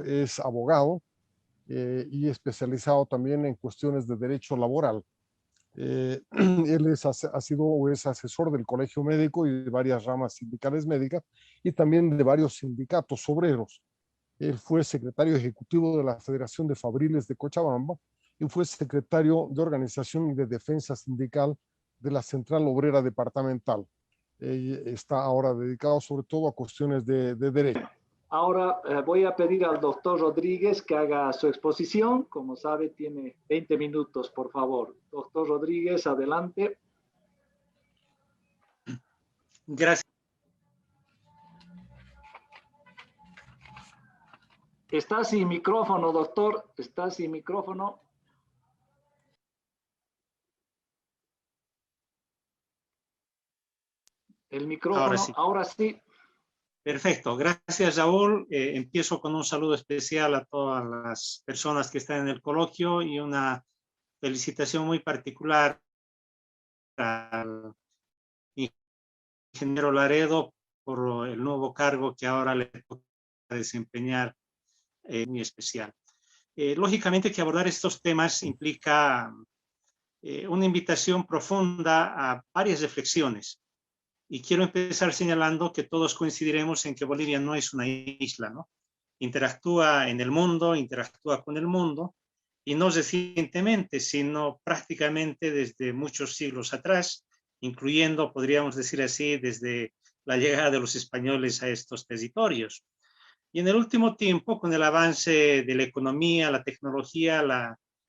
Es abogado y especializado también en cuestiones de derecho laboral. Él ha sido o es asesor del Colegio Médico y de varias ramas sindicales médicas y también de varios sindicatos obreros. Él fue secretario ejecutivo de la Federación de Fabriles de Cochabamba y fue secretario de Organización y de Defensa Sindical de la Central Obrera Departamental. Está ahora dedicado sobre todo a cuestiones de derecho. Ahora voy a pedir al doctor Rodríguez que haga su exposición. Como sabe, tiene 20 minutos, por favor. Doctor Rodríguez, adelante. Gracias. Está sin micrófono, doctor. Está sin micrófono. El micrófono, ahora sí. Perfecto, gracias Raúl. Empiezo con un saludo especial a todas las personas que están en el coloquio y una felicitación muy particular al ingeniero Laredo por el nuevo cargo que ahora le toca desempeñar, muy especial. Lógicamente que abordar estos temas implica una invitación profunda a varias reflexiones. Y quiero empezar señalando que todos coincidiremos en que Bolivia no es una isla, ¿no? Interactúa en el mundo, interactúa con el mundo, y no recientemente, sino prácticamente desde muchos siglos atrás, incluyendo, podríamos decir así, desde la llegada de los españoles a estos territorios. Y en el último tiempo, con el avance de la economía, la tecnología,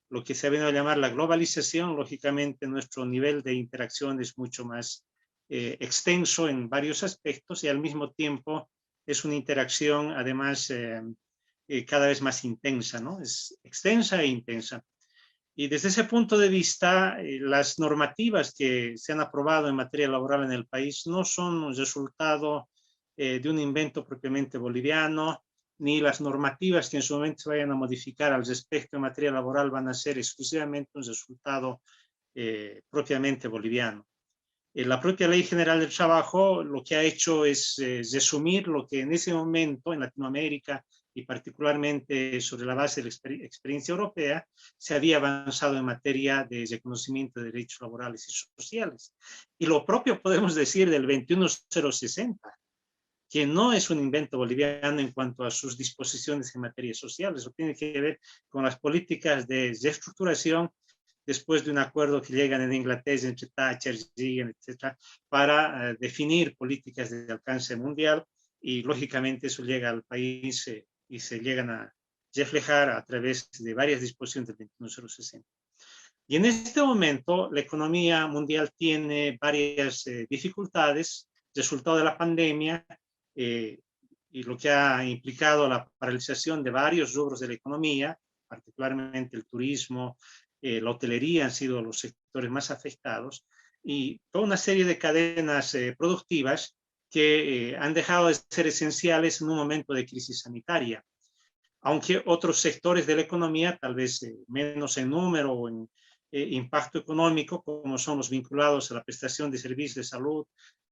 lo que se ha venido a llamar la globalización, lógicamente nuestro nivel de interacción es mucho más extenso en varios aspectos y al mismo tiempo es una interacción además cada vez más intensa, ¿no? Es extensa e intensa. Y desde ese punto de vista, las normativas que se han aprobado en materia laboral en el país no son un resultado de un invento propiamente boliviano, ni las normativas que en su momento se vayan a modificar al respecto en materia laboral van a ser exclusivamente un resultado propiamente boliviano. La propia Ley General del Trabajo lo que ha hecho es resumir lo que en ese momento en Latinoamérica y particularmente sobre la base de la experiencia europea se había avanzado en materia de reconocimiento de derechos laborales y sociales. Y lo propio podemos decir del 21060, que no es un invento boliviano en cuanto a sus disposiciones en materia social, eso tiene que ver con las políticas de reestructuración después de un acuerdo que llegan en Inglaterra entre Thatcher, Reagan, etcétera, para definir políticas de alcance mundial y lógicamente eso llega al país y se llegan a reflejar a través de varias disposiciones del 21060. Y en este momento la economía mundial tiene varias dificultades, resultado de la pandemia y lo que ha implicado la paralización de varios rubros de la economía, particularmente el turismo, la hotelería han sido los sectores más afectados y toda una serie de cadenas productivas que han dejado de ser esenciales en un momento de crisis sanitaria. Aunque otros sectores de la economía, tal vez menos en número o en impacto económico, como son los vinculados a la prestación de servicios de salud,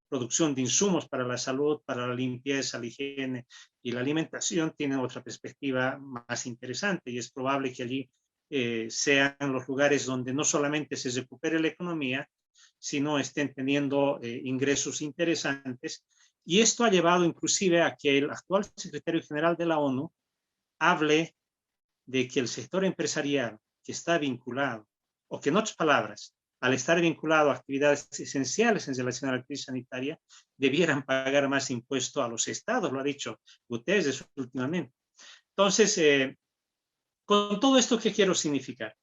producción de insumos para la salud, para la limpieza, la higiene y la alimentación, tienen otra perspectiva más interesante y es probable que allí sean los lugares donde no solamente se recupere la economía, sino estén teniendo ingresos interesantes. Y esto ha llevado inclusive a que el actual secretario general de la ONU hable de que el sector empresarial que está vinculado, o que en otras palabras, al estar vinculado a actividades esenciales en relación a la crisis sanitaria, debieran pagar más impuesto a los estados, lo ha dicho Guterres últimamente. Entonces, con todo esto, ¿qué quiero significar?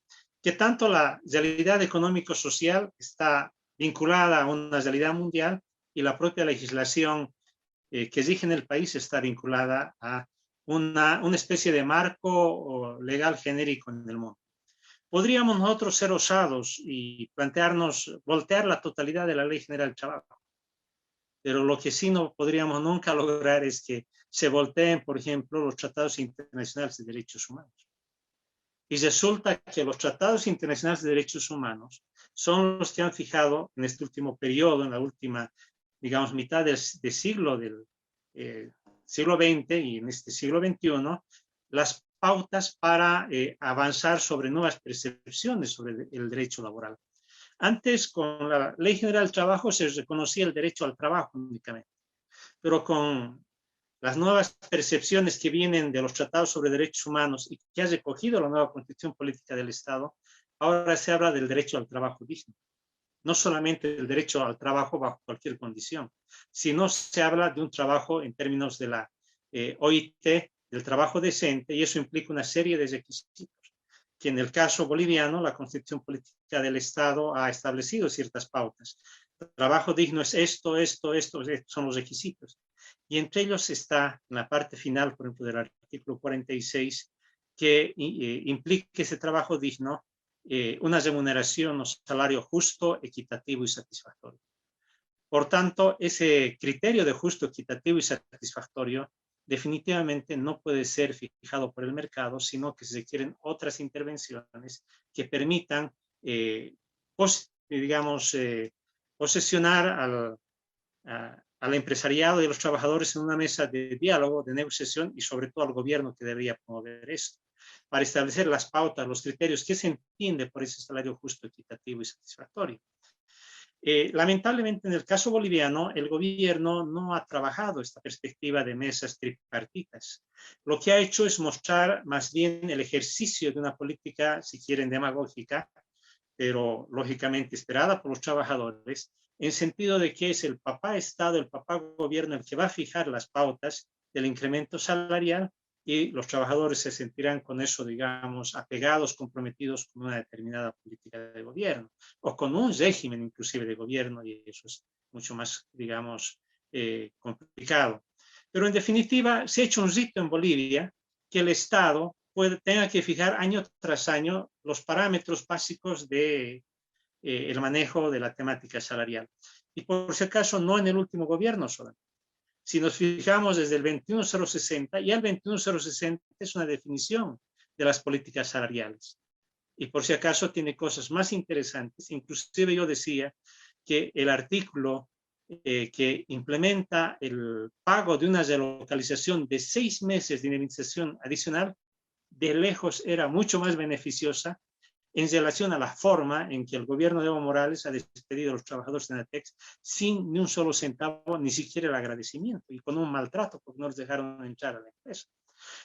Que tanto la realidad económico-social está vinculada a una realidad mundial y la propia legislación que rige en el país está vinculada a una especie de marco legal genérico en el mundo. Podríamos nosotros ser osados y plantearnos voltear la totalidad de la Ley General del Trabajo, pero lo que sí no podríamos nunca lograr es que se volteen, por ejemplo, los tratados internacionales de derechos humanos. Y resulta que los tratados internacionales de derechos humanos son los que han fijado en este último periodo, en la última, digamos, mitad del siglo XX y en este siglo XXI, las pautas para avanzar sobre nuevas percepciones sobre el derecho laboral. Antes, con la Ley General del Trabajo se reconocía el derecho al trabajo únicamente, pero con las nuevas percepciones que vienen de los tratados sobre derechos humanos y que ha recogido la nueva Constitución Política del Estado, ahora se habla del derecho al trabajo digno. No solamente el derecho al trabajo bajo cualquier condición, sino se habla de un trabajo en términos de la OIT, del trabajo decente, y eso implica una serie de requisitos, que en el caso boliviano, la Constitución Política del Estado ha establecido ciertas pautas. Trabajo digno es estos son los requisitos. Y entre ellos está en la parte final, por ejemplo, del artículo 46, que implica ese trabajo digno una remuneración o salario justo, equitativo y satisfactorio. Por tanto, ese criterio de justo, equitativo y satisfactorio definitivamente no puede ser fijado por el mercado, sino que se requieren otras intervenciones que permitan, posesionar al empresariado y a los trabajadores en una mesa de diálogo, de negociación, y sobre todo al gobierno, que debería promover esto, para establecer las pautas, los criterios que se entiende por ese salario justo, equitativo y satisfactorio. Lamentablemente, en el caso boliviano, el gobierno no ha trabajado esta perspectiva de mesas tripartitas. Lo que ha hecho es mostrar más bien el ejercicio de una política, si quieren, demagógica, pero lógicamente esperada por los trabajadores, en sentido de que es el papá Estado, el papá gobierno el que va a fijar las pautas del incremento salarial, y los trabajadores se sentirán con eso, digamos, apegados, comprometidos con una determinada política de gobierno, o con un régimen inclusive de gobierno, y eso es mucho más, digamos, complicado. Pero en definitiva, se ha hecho un rito en Bolivia que el Estado tenga que fijar año tras año los parámetros básicos de el manejo de la temática salarial. Y por si acaso, no en el último gobierno solamente. Si nos fijamos desde el 21060, ya el 21060 es una definición de las políticas salariales. Y por si acaso tiene cosas más interesantes. Inclusive yo decía que el artículo que implementa el pago de una relocalización de 6 meses de indemnización adicional, de lejos era mucho más beneficiosa en relación a la forma en que el gobierno de Evo Morales ha despedido a los trabajadores de Enatex sin ni un solo centavo, ni siquiera el agradecimiento, y con un maltrato porque no les dejaron entrar a la empresa.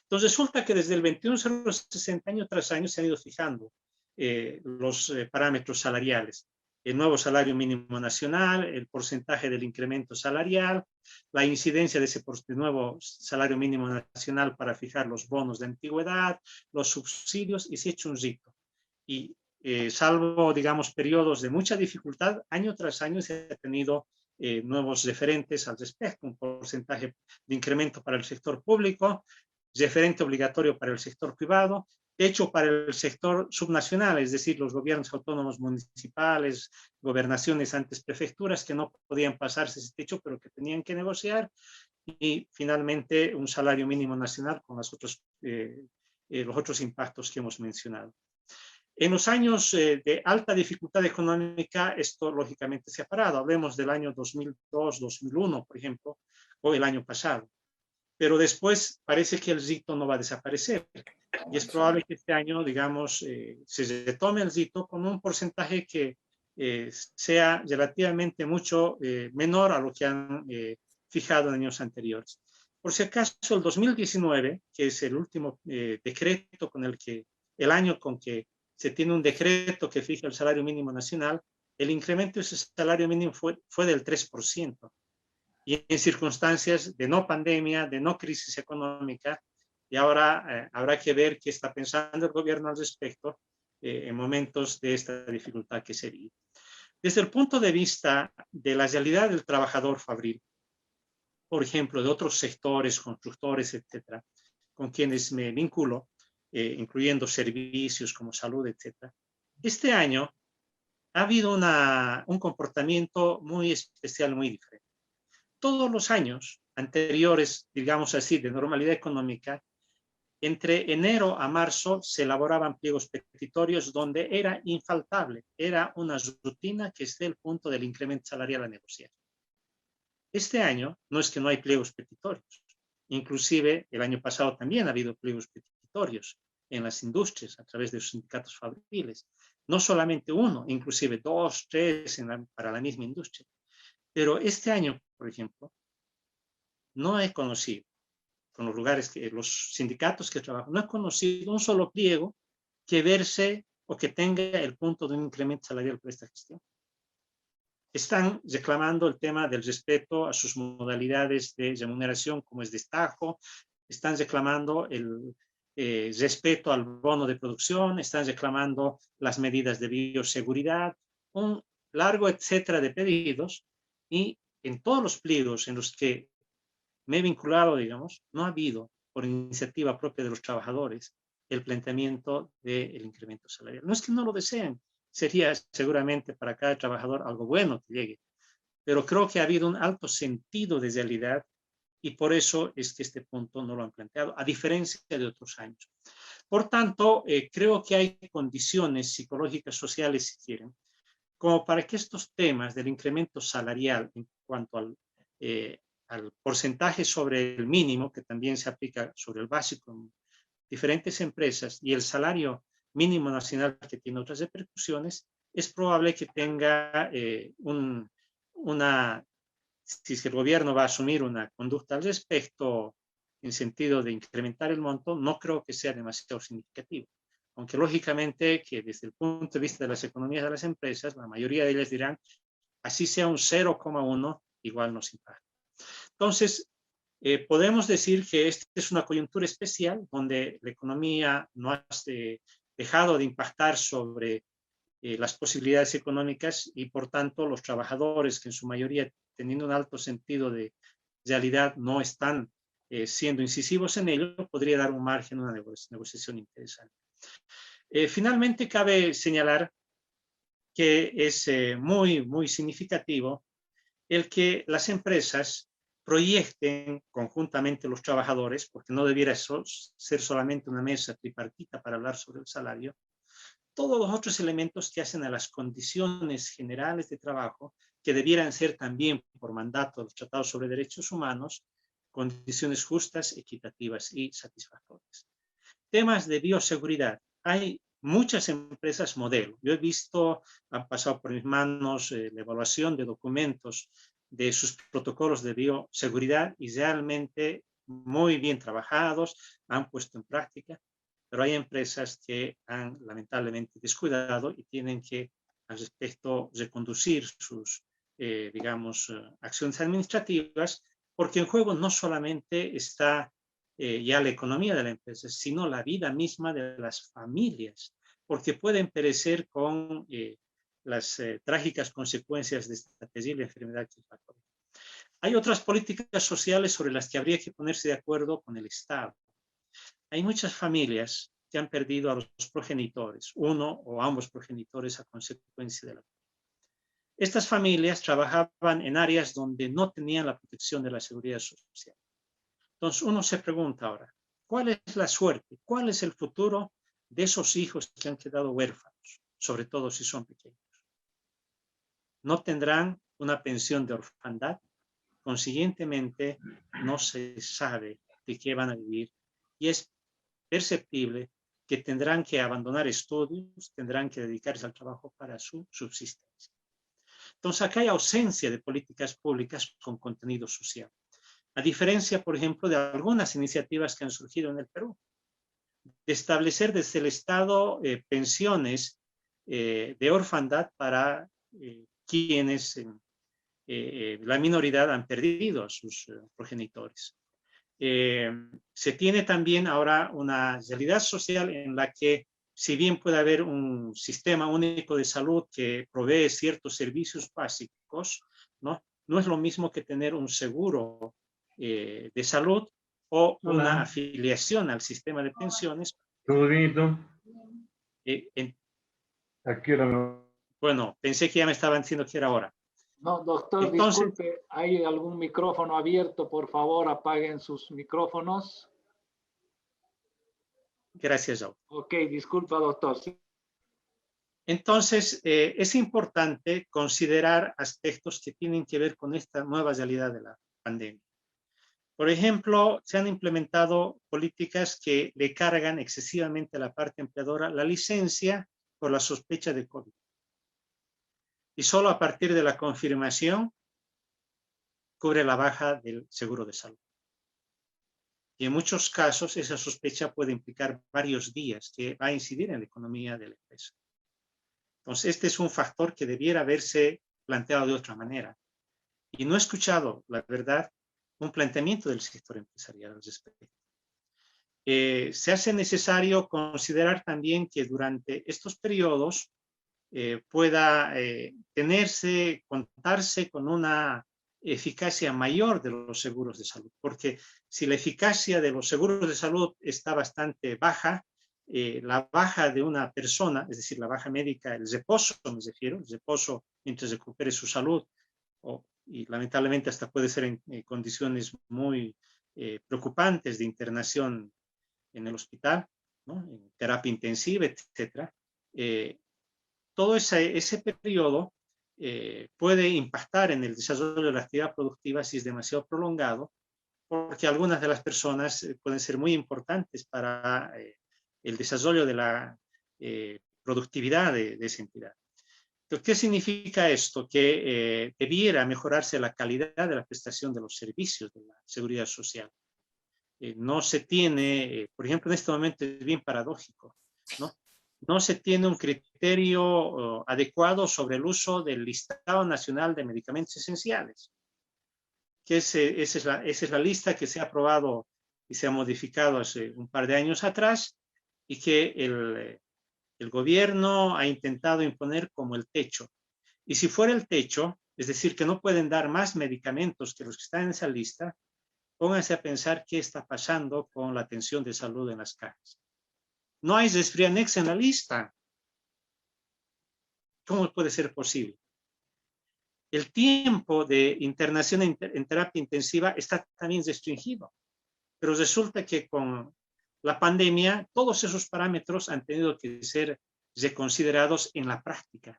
Entonces resulta que desde el 21060, año tras año, se han ido fijando los parámetros salariales: el nuevo salario mínimo nacional, el porcentaje del incremento salarial, la incidencia de ese nuevo salario mínimo nacional para fijar los bonos de antigüedad, los subsidios, y se ha hecho un rito. Y salvo, digamos, periodos de mucha dificultad, año tras año se ha tenido nuevos referentes al respecto: un porcentaje de incremento para el sector público, referente obligatorio para el sector privado, hecho para el sector subnacional, es decir, los gobiernos autónomos municipales, gobernaciones, antes prefecturas, que no podían pasarse ese techo, pero que tenían que negociar, y finalmente un salario mínimo nacional con los otros impactos que hemos mencionado. En los años de alta dificultad económica, esto lógicamente se ha parado. Hablemos del año 2002, 2001, por ejemplo, o el año pasado. Pero después parece que el rito no va a desaparecer. Y es probable que este año, digamos, se retome el rito con un porcentaje que sea relativamente mucho menor a lo que han fijado en años anteriores. Por si acaso, el 2019, que es el último decreto con el año con que se tiene un decreto que fija el salario mínimo nacional, el incremento de ese salario mínimo fue del 3%. Y en circunstancias de no pandemia, de no crisis económica, y ahora habrá que ver qué está pensando el gobierno al respecto en momentos de esta dificultad que se vive. Desde el punto de vista de la realidad del trabajador fabril, por ejemplo, de otros sectores, constructores, etcétera, con quienes me vinculo, incluyendo servicios como salud, etcétera, este año ha habido un comportamiento muy especial, muy diferente. Todos los años anteriores, digamos así, de normalidad económica, entre enero a marzo se elaboraban pliegos petitorios donde era infaltable, era una rutina que esté el punto del incremento salarial a negociar. Este año no es que no hay pliegos petitorios, inclusive el año pasado también ha habido pliegos petitorios. territorios, en las industrias, a través de sus sindicatos fabriles. No solamente uno, inclusive 2, 3 para la misma industria. Pero este año, por ejemplo, no he conocido, con los lugares, los sindicatos que trabajan, no he conocido un solo pliego que verse o que tenga el punto de un incremento salarial por esta gestión. Están reclamando el tema del respeto a sus modalidades de remuneración, como es destajo, están reclamando el respeto al bono de producción, están reclamando las medidas de bioseguridad, un largo etcétera de pedidos, y en todos los pliegos en los que me he vinculado, digamos, no ha habido, por iniciativa propia de los trabajadores, el planteamiento del incremento salarial. No es que no lo deseen, sería seguramente para cada trabajador algo bueno que llegue, pero creo que ha habido un alto sentido de realidad y por eso es que este punto no lo han planteado, a diferencia de otros años. Por tanto, creo que hay condiciones psicológicas, sociales, si quieren, como para que estos temas del incremento salarial en cuanto al porcentaje sobre el mínimo, que también se aplica sobre el básico en diferentes empresas, y el salario mínimo nacional, que tiene otras repercusiones, es probable que tenga si es que el gobierno va a asumir una conducta al respecto en sentido de incrementar el monto, no creo que sea demasiado significativo. Aunque lógicamente que desde el punto de vista de las economías de las empresas, la mayoría de ellas dirán, así sea un 0,1, igual nos impacta. Entonces, podemos decir que esta es una coyuntura especial donde la economía no ha dejado de impactar sobre las posibilidades económicas y por tanto los trabajadores, que en su mayoría teniendo un alto sentido de realidad no están siendo incisivos en ello, podría dar un margen a una negociación interesante. Finalmente cabe señalar que es muy significativo el que las empresas proyecten conjuntamente los trabajadores, porque no debiera ser solamente una mesa tripartita para hablar sobre el salario, todos los otros elementos que hacen a las condiciones generales de trabajo, que debieran ser también por mandato de los tratados sobre derechos humanos, condiciones justas, equitativas y satisfactorias. Temas de bioseguridad. Hay muchas empresas modelo. Yo he visto, han pasado por mis manos la evaluación de documentos de sus protocolos de bioseguridad y realmente muy bien trabajados, han puesto en práctica, pero hay empresas que han lamentablemente descuidado y tienen que al respecto reconducir sus, acciones administrativas, porque en juego no solamente está ya la economía de la empresa, sino la vida misma de las familias, porque pueden perecer con las trágicas consecuencias de esta terrible enfermedad que es la COVID. Hay otras políticas sociales sobre las que habría que ponerse de acuerdo con el Estado. Hay muchas familias que han perdido a los progenitores, uno o ambos progenitores a consecuencia de la COVID. Estas familias trabajaban en áreas donde no tenían la protección de la seguridad social. Entonces uno se pregunta ahora, ¿cuál es la suerte? ¿Cuál es el futuro de esos hijos que han quedado huérfanos, sobre todo si son pequeños? No tendrán una pensión de orfandad, consiguientemente no se sabe de qué van a vivir y es perceptible que tendrán que abandonar estudios, tendrán que dedicarse al trabajo para su subsistencia. Entonces acá hay ausencia de políticas públicas con contenido social. A diferencia, por ejemplo, de algunas iniciativas que han surgido en el Perú, de establecer desde el Estado pensiones de orfandad para quienes la minoridad han perdido a sus progenitores. Se tiene también ahora una realidad social en la que, si bien puede haber un sistema único de salud que provee ciertos servicios básicos, no es lo mismo que tener un seguro de salud o una afiliación al sistema de pensiones. ¿Todo bien y tú? Aquí era. Bueno, pensé que ya me estaban diciendo que era hora. No, doctor, entonces, disculpe, ¿hay algún micrófono abierto? Por favor, apaguen sus micrófonos. Gracias, Joe. Ok, disculpa, doctor. Entonces, es importante considerar aspectos que tienen que ver con esta nueva realidad de la pandemia. Por ejemplo, se han implementado políticas que le cargan excesivamente a la parte empleadora la licencia por la sospecha de COVID. Y solo a partir de la confirmación cubre la baja del seguro de salud. Y en muchos casos esa sospecha puede implicar varios días que va a incidir en la economía de la empresa. Entonces, este es un factor que debiera haberse planteado de otra manera. Y no he escuchado, la verdad, un planteamiento del sector empresarial al respecto. Se hace necesario considerar también que durante estos periodos pueda contarse con una eficacia mayor de los seguros de salud, porque si la eficacia de los seguros de salud está bastante baja, la baja de una persona, es decir, la baja médica, el reposo, me refiero, el reposo mientras recupere su salud, y lamentablemente hasta puede ser en condiciones muy preocupantes de internación en el hospital, ¿no? En terapia intensiva, etcétera. Todo ese periodo puede impactar en el desarrollo de la actividad productiva si es demasiado prolongado, porque algunas de las personas pueden ser muy importantes para el desarrollo de la productividad de esa entidad. Entonces, ¿qué significa esto? Que debiera mejorarse la calidad de la prestación de los servicios de la seguridad social. No se tiene, por ejemplo, en este momento es bien paradójico, ¿no? No se tiene un criterio adecuado sobre el uso del Listado Nacional de Medicamentos Esenciales, que esa es la lista que se ha aprobado y se ha modificado hace un par de años atrás y que el gobierno ha intentado imponer como el techo. Y si fuera el techo, es decir, que no pueden dar más medicamentos que los que están en esa lista, pónganse a pensar qué está pasando con la atención de salud en las cajas. No hay Resfrianex en la lista. ¿Cómo puede ser posible? El tiempo de internación en terapia intensiva está también restringido, pero resulta que con la pandemia todos esos parámetros han tenido que ser reconsiderados en la práctica,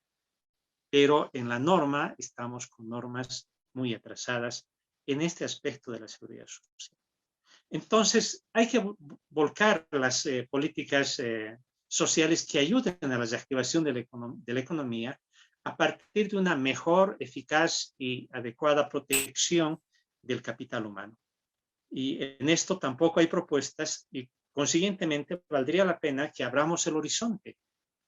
pero en la norma estamos con normas muy atrasadas en este aspecto de la seguridad social. Entonces, hay que volcar las políticas sociales que ayuden a la reactivación de la economía a partir de una mejor, eficaz y adecuada protección del capital humano. Y en esto tampoco hay propuestas y, consiguientemente, valdría la pena que abramos el horizonte,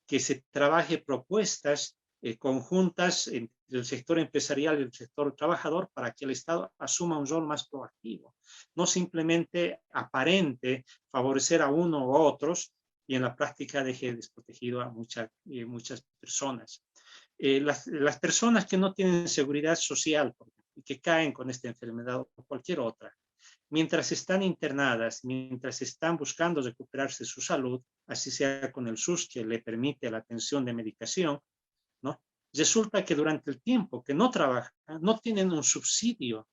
que se trabaje propuestas conjuntas entre el sector empresarial y el sector trabajador para que el Estado asuma un rol más proactivo, no simplemente aparente favorecer a uno u otros y en la práctica deje desprotegido a muchas personas. Las personas que no tienen seguridad social y que caen con esta enfermedad o cualquier otra, mientras están internadas, mientras están buscando recuperarse su salud, así sea con el SUS que le permite la atención de medicación, ¿no? Resulta que durante el tiempo que no trabajan, no tienen un subsidio,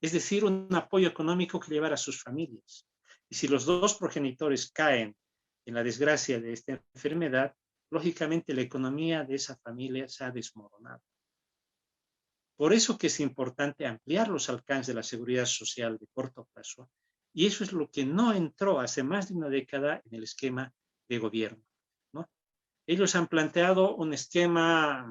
es decir, un apoyo económico que llevar a sus familias. Y si los dos progenitores caen en la desgracia de esta enfermedad, lógicamente la economía de esa familia se ha desmoronado. Por eso que es importante ampliar los alcances de la seguridad social de corto plazo, y eso es lo que no entró hace más de una década en el esquema de gobierno, ¿no? Ellos han planteado un esquema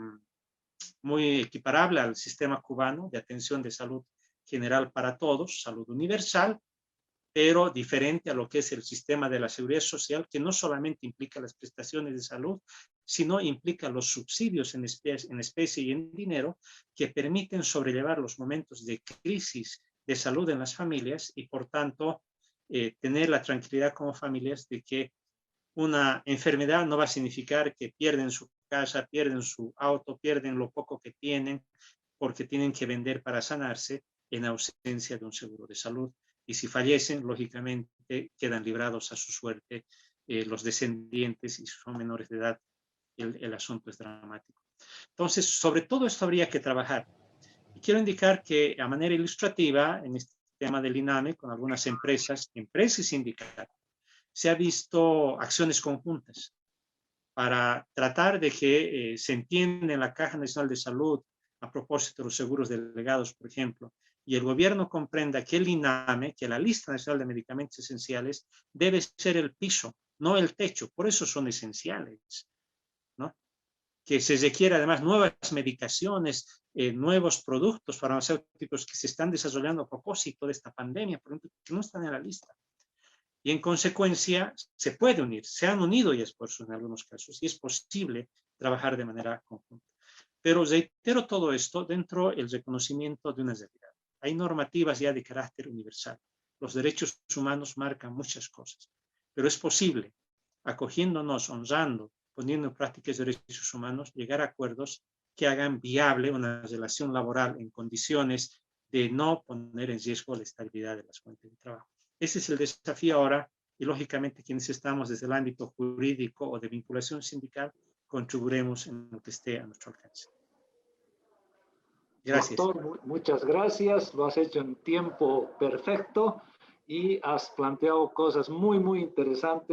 muy equiparable al sistema cubano de atención de salud general para todos, salud universal, pero diferente a lo que es el sistema de la seguridad social, que no solamente implica las prestaciones de salud, sino implica los subsidios en especie y en dinero que permiten sobrellevar los momentos de crisis de salud en las familias y, por tanto, tener la tranquilidad como familias de que una enfermedad no va a significar que pierden su casa, pierden su auto, pierden lo poco que tienen, porque tienen que vender para sanarse en ausencia de un seguro de salud. Y si fallecen, lógicamente quedan librados a su suerte los descendientes y si son menores de edad, el asunto es dramático. Entonces, sobre todo esto habría que trabajar. Y quiero indicar que a manera ilustrativa, en este tema del INAME, con algunas empresas y sindicatos, se ha visto acciones conjuntas para tratar de que se entienda en la Caja Nacional de Salud, a propósito de los seguros delegados, por ejemplo, y el gobierno comprenda que el INAME, que la Lista Nacional de Medicamentos Esenciales, debe ser el piso, no el techo. Por eso son esenciales, ¿no? Que se requiere además nuevas medicaciones, nuevos productos farmacéuticos que se están desarrollando a propósito de esta pandemia, por ejemplo, que no están en la lista. Y en consecuencia se puede unir, se han unido y esfuerzos en algunos casos, y es posible trabajar de manera conjunta. Pero reitero todo esto dentro del reconocimiento de una realidad. Hay normativas ya de carácter universal. Los derechos humanos marcan muchas cosas, pero es posible, acogiéndonos, honrando, poniendo en práctica los derechos humanos, llegar a acuerdos que hagan viable una relación laboral en condiciones de no poner en riesgo la estabilidad de las fuentes de trabajo. Ese es el desafío ahora, y lógicamente quienes estamos desde el ámbito jurídico o de vinculación sindical, contribuiremos en lo que esté a nuestro alcance. Gracias. Doctor, muchas gracias. Lo has hecho en tiempo perfecto y has planteado cosas muy, muy interesantes.